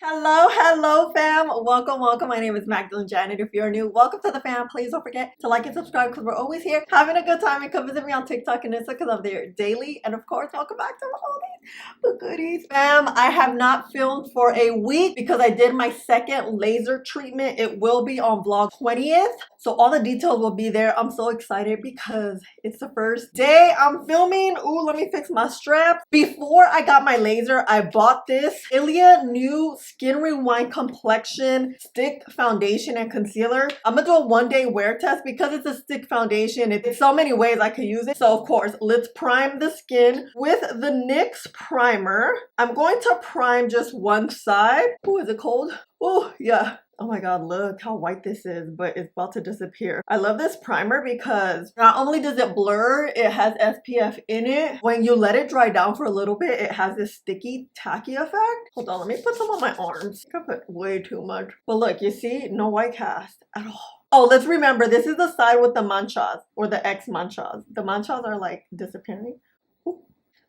Hello fam. Welcome. My name is MagdalineJanet. If you're new, welcome to the fam. Please don't forget to like and subscribe because we're always here having a good time, and come visit me on TikTok and Insta because I'm there daily. And of course, welcome back to all these goodies. Fam, I have not filmed for a week because I did my second laser treatment. It will be on vlog 20th. So all the details will be there. I'm so excited because it's the first day I'm filming. Ooh, let me fix my straps. Before I got my laser, I bought this ILIA new Skin Rewind Complexion Stick Foundation and Concealer. I'm gonna do a one-day wear test because it's a stick foundation. It's so many ways I could use it. So of course, let's prime the skin with the NYX primer. I'm going to prime just one side. Ooh, is it cold? Oh, yeah. Oh my god, look how white this is, but it's about to disappear. I love this primer because not only does it blur, it has SPF in it. When you let it dry down for a little bit, it has this sticky, tacky effect. Hold on, let me put some on my arms. I put way too much. But look, you see, no white cast at all. Oh, let's remember, this is the side with the manchas, or the X manchas. The manchas are like disappearing.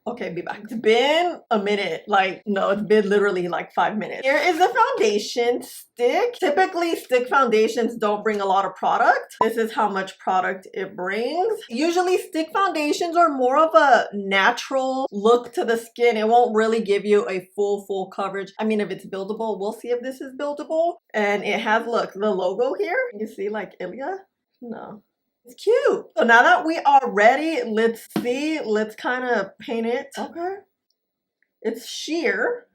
Okay, be back. It's been a minute. Like, no, it's been literally like 5 minutes. Here is the foundation stick. Typically, stick foundations don't bring a lot of product. This is how much product it brings. Usually, stick foundations are more of a natural look to the skin. It won't really give you a full coverage. I mean, if it's buildable, we'll see if this is buildable. And it has, look, the logo here. You see, like, ILIA? No. It's cute. So now that we are ready, let's see. Let's kind of paint it. Okay. It's sheer.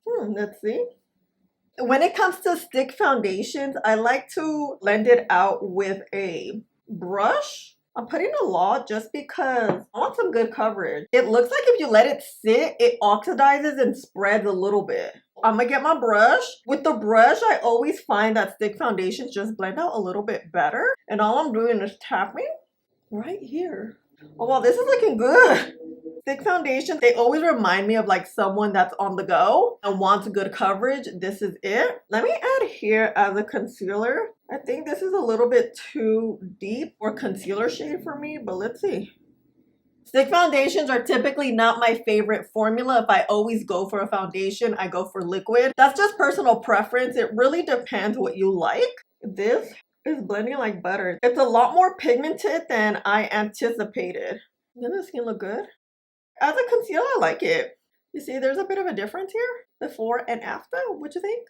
Let's see. When it comes to stick foundations, I like to blend it out with a brush. I'm putting a lot just because I want some good coverage. It looks like if you let it sit, it oxidizes and spreads a little bit. I'm gonna get my brush. With the brush, I always find that stick foundations just blend out a little bit better. And all I'm doing is tapping right here. Oh, wow, this is looking good. Stick foundations, they always remind me of like someone that's on the go and wants good coverage. This is it. Let me add here as a concealer. I think this is a little bit too deep for concealer shade for me, but let's see. Stick foundations are typically not my favorite formula. If I always go for a foundation, I go for liquid. That's just personal preference. It really depends what you like. This is blending like butter. It's a lot more pigmented than I anticipated. Doesn't the skin look good? As a concealer, I like it. You see, there's a bit of a difference here. Before and after. What you think?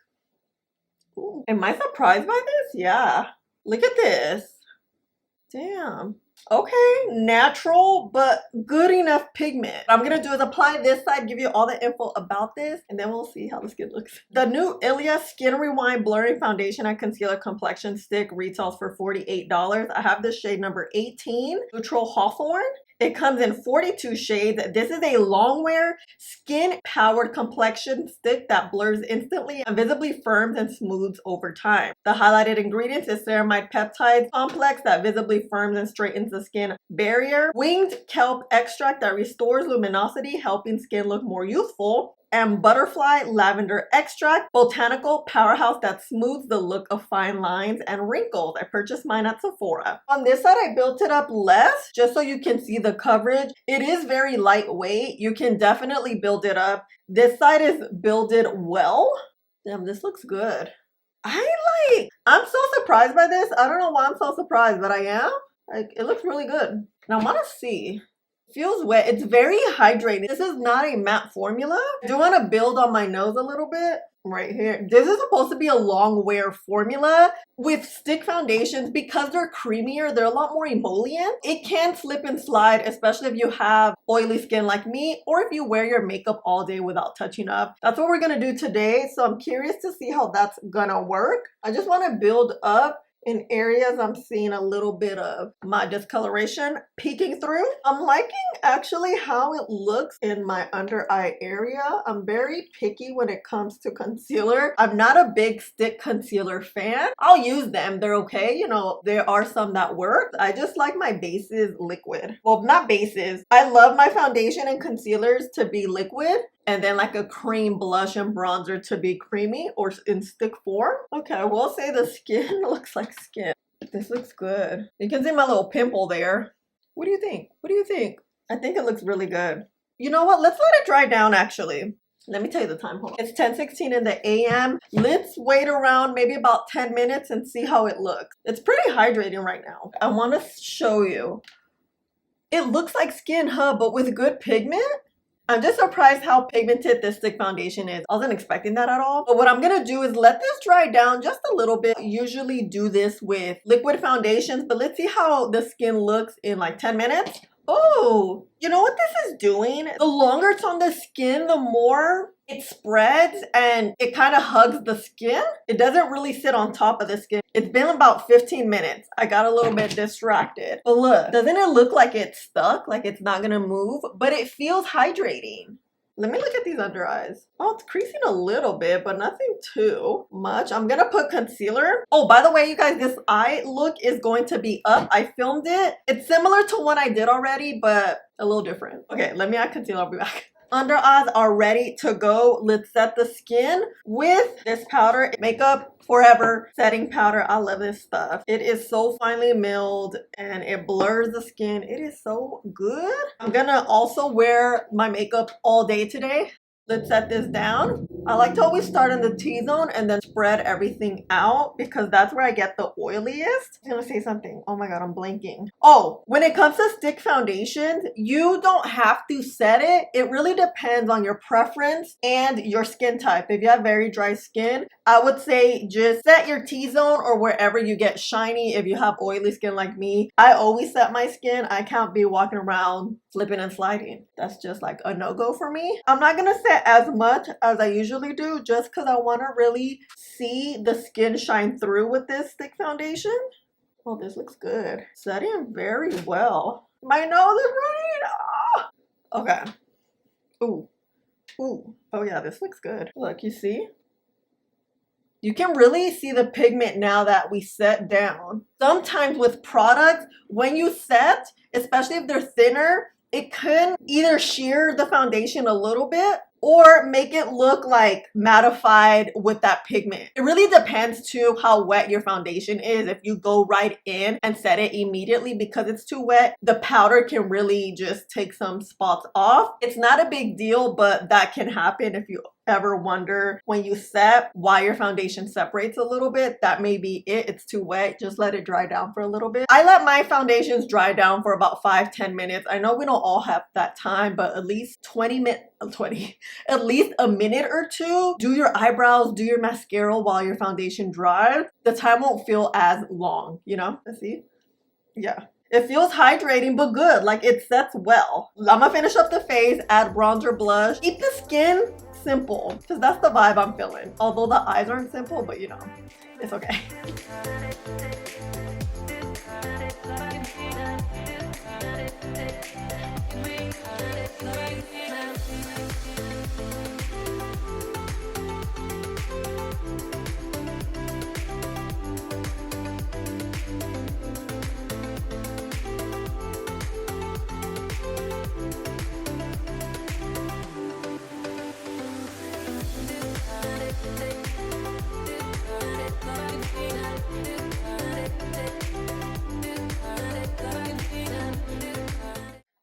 Ooh. Am I surprised by this? Yeah. Look at this. Damn. Okay, natural, but good enough pigment. What I'm gonna do is apply this side, give you all the info about this, and then we'll see how the skin looks. The new ILIA Skin Rewind Blurring Foundation and Concealer Complexion Stick retails for $48. I have the shade number 18, Neutral Hawthorn. It comes in 42 shades. This is a long wear, skin powered complexion stick that blurs instantly and visibly firms and smooths over time. The highlighted ingredients is ceramide peptides complex that visibly firms and straightens the skin barrier, winged kelp extract that restores luminosity, helping skin look more youthful, and butterfly lavender extract, botanical powerhouse that smooths the look of fine lines and wrinkles. I purchased mine at Sephora. On this side, I built it up less just so you can see the coverage. It is very lightweight. You can definitely build it up. This side is builded well. Damn, this looks good. I'm so surprised by this. I don't know why I'm so surprised, but I am. Like, it looks really good. Now I want to see. Feels wet. It's very hydrating. This is not a matte formula. I do want to build on my nose a little bit right here. This is supposed to be a long wear formula. With stick foundations, because they're creamier, they're a lot more emollient. It can slip and slide, especially if you have oily skin like me, or if you wear your makeup all day without touching up. That's what we're gonna do today. So I'm curious to see how that's gonna work. I just want to build up in areas I'm seeing a little bit of my discoloration peeking through. I'm liking actually how it looks in my under eye area. I'm very picky when it comes to concealer. I'm not a big stick concealer fan. I'll use them, they're okay. You know, there are some that work. I just like my bases liquid. Well, not bases. I love my foundation and concealers to be liquid, and then like a cream blush and bronzer to be creamy or in stick form. Okay, we'll say the skin looks like skin. This looks good. You can see my little pimple there. What do you think? What do you think? I think it looks really good. You know what? Let's let it dry down actually. Let me tell you the time. Hold on. It's 10:16 in the AM. Let's wait around maybe about 10 minutes and see how it looks. It's pretty hydrating right now. I want to show you. It looks like skin, huh? But with good pigment. I'm just surprised how pigmented this stick foundation is. I wasn't expecting that at all. But what I'm gonna do is let this dry down just a little bit. I usually do this with liquid foundations, but let's see how the skin looks in like 10 minutes. Oh, you know what this is doing? The longer it's on the skin, the more it spreads and it kind of hugs the skin. It doesn't really sit on top of the skin. It's been about 15 minutes. I got a little bit distracted. But look, doesn't it look like it's stuck? Like it's not gonna move, but it feels hydrating. Let me look at these under eyes. Oh, it's creasing a little bit, but nothing too much. I'm gonna put concealer. Oh, by the way, you guys, this eye look is going to be up. I filmed it. It's similar to one I did already, but a little different. Okay, let me add concealer. I'll be back. Under eyes are ready to go. Let's set the skin with this powder. Makeup Forever setting powder. I love this stuff. It is so finely milled and it blurs the skin. It is so good. I'm gonna also wear my makeup all day today. Let's set this down. I like to always start in the T-zone and then spread everything out because that's where I get the oiliest. I'm gonna say something. Oh my god, I'm blanking. Oh, when it comes to stick foundations, you don't have to set it. It really depends on your preference and your skin type. If you have very dry skin, I would say just set your T-zone or wherever you get shiny. If you have oily skin like me, I always set my skin. I can't be walking around slipping and sliding. That's just like a no-go for me. I'm not gonna set as much as I usually do just because I want to really see the skin shine through with this stick foundation. Oh, this looks good. Setting very well. My nose is running. Oh. Okay. Ooh. Ooh. Oh yeah, this looks good. Look, you see? You can really see the pigment now that we set down. Sometimes with products, when you set, especially if they're thinner, it can either shear the foundation a little bit or make it look like mattified with that pigment. It really depends too how wet your foundation is. If you go right in and set it immediately because it's too wet, the powder can really just take some spots off. It's not a big deal, but that can happen if you ever wonder when you set why your foundation separates a little bit. That may be it. It's too wet. Just let it dry down for a little bit. I let my foundations dry down for about 5-10 minutes. I know we don't all have that time, but at least 20 minutes, at least a minute or two. Do your eyebrows, do your mascara while your foundation dries. The time won't feel as long, you know? Let's see. Yeah. It feels hydrating, but good. Like it sets well. I'm gonna finish up the face, add bronzer, blush. Keep the skin simple, because that's the vibe I'm feeling. Although the eyes aren't simple, but you know, it's okay.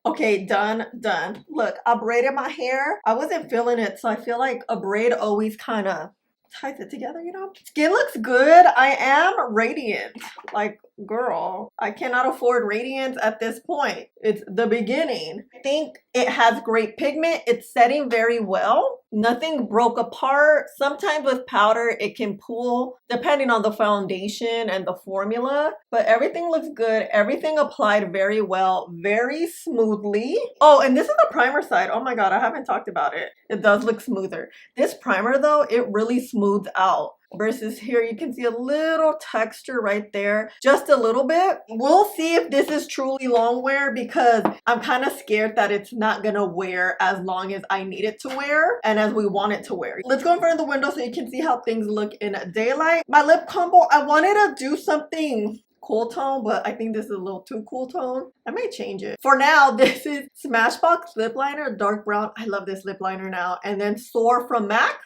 Okay, done. Look, I braided my hair. I wasn't feeling it, so I feel like a braid always kind of ties it together, you know? Skin looks good. I am radiant. Like, girl, I cannot afford radiance at this point. It's the beginning. I think it has great pigment. It's setting very well. Nothing broke apart. Sometimes with powder, it can pool depending on the foundation and the formula, but everything looks good. Everything applied very well, very smoothly. Oh, and this is the primer side. Oh my God, I haven't talked about it. It does look smoother. This primer though, it really smooths out. Versus here, you can see a little texture right there, just a little bit. We'll see if this is truly long wear because I'm kind of scared that it's not gonna wear as long as I need it to wear and as we want it to wear. Let's go in front of the window so you can see how things look in daylight. My lip combo, I wanted to do something cool tone, but I think this is a little too cool tone. I may change it. For now, this is Smashbox lip liner, dark brown. I love this lip liner now. And then Soar from MAC.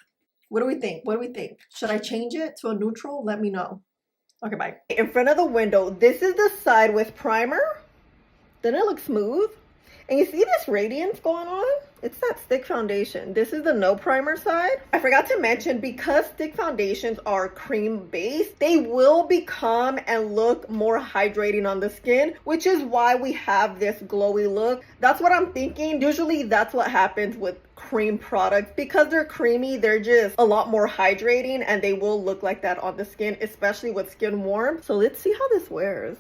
What do we think? What do we think? Should I change it to a neutral? Let me know. Okay, bye. In front of the window, this is the side with primer. Doesn't it look smooth? And you see this radiance going on? It's that stick foundation. This is the no primer side. I forgot to mention, because stick foundations are cream based, they will become and look more hydrating on the skin, which is why we have this glowy look. That's what I'm thinking. Usually that's what happens with cream products. Because they're creamy, they're just a lot more hydrating, and they will look like that on the skin, especially with skin warm. So let's see how this wears.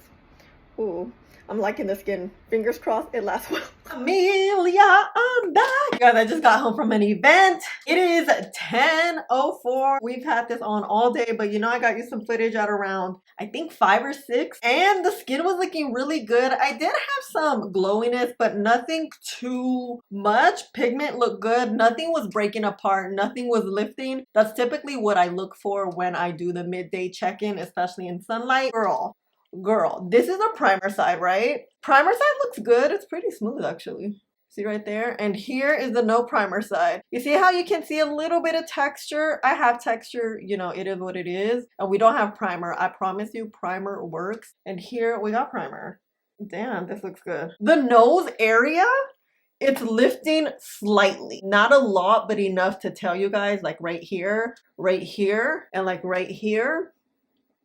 Ooh, I'm liking the skin. Fingers crossed it lasts well. Amelia, I'm back. You guys, I just got home from an event. It is 10:04. We've had this on all day, but you know, I got you some footage at around, I think 5 or 6. And the skin was looking really good. I did have some glowiness, but nothing too much. Pigment looked good. Nothing was breaking apart. Nothing was lifting. That's typically what I look for when I do the midday check-in, especially in sunlight. Girl, this is the primer side, right? Primer side looks good. It's pretty smooth, actually. See right there? And here is the no primer side. You see how you can see a little bit of texture? I have texture, you know, it is what it is. And we don't have primer. I promise you, primer works. And here we got primer. Damn, this looks good. The nose area, it's lifting slightly. Not a lot, but enough to tell you guys, like right here, and like right here.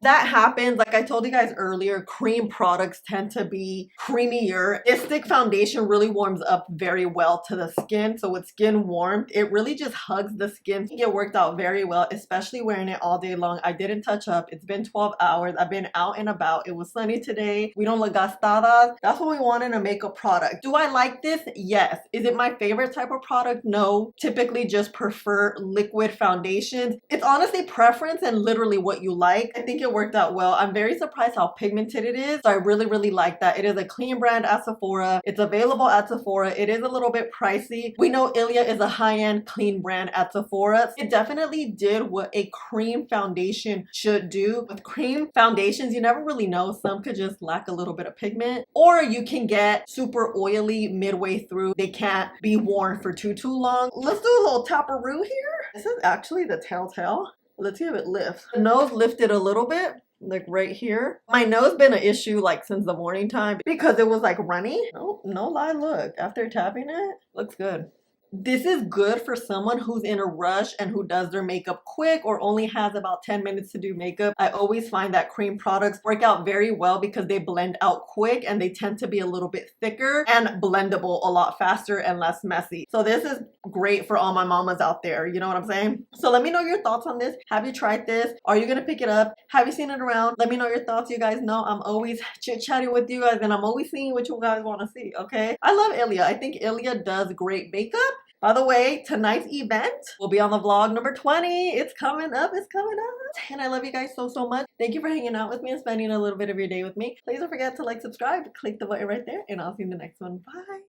That happens. Like I told you guys earlier, cream products tend to be creamier. This stick foundation really warms up very well to the skin. So with skin warmth, it really just hugs the skin. I think it worked out very well, especially wearing it all day long. I didn't touch up. It's been 12 hours. I've been out and about. It was sunny today. We don't look gastadas. That's what we want in a makeup product. Do I like this? Yes. Is it my favorite type of product? No. Typically just prefer liquid foundations. It's honestly preference and literally what you like. I think it worked out well. I'm very surprised how pigmented it is. So I really like that. It is a clean brand at Sephora. It's available at Sephora. It is a little bit pricey. We know ILIA is a high-end clean brand at Sephora. It definitely did what a cream foundation should do. With cream foundations, you never really know. Some could just lack a little bit of pigment, or you can get super oily midway through. They can't be worn for too long. Let's do a little taparoo here. This is actually the telltale. Let's see if it lifts. The nose lifted a little bit, like right here. My nose been an issue like since the morning time because it was like runny. Oh, no lie, look. After tapping it, looks good. This is good for someone who's in a rush and who does their makeup quick or only has about 10 minutes to do makeup. I always find that cream products work out very well because they blend out quick and they tend to be a little bit thicker and blendable a lot faster and less messy. So this is great for all my mamas out there. You know what I'm saying? So let me know your thoughts on this. Have you tried this? Are you gonna pick it up? Have you seen it around? Let me know your thoughts. You guys know I'm always chit-chatting with you guys and I'm always seeing what you guys want to see, okay? I love ILIA. I think ILIA does great makeup. By the way, tonight's event will be on the vlog number 20. It's coming up. It's coming up. And I love you guys so much. Thank you for hanging out with me and spending a little bit of your day with me. Please don't forget to like, subscribe, click the button right there, and I'll see you in the next one. Bye.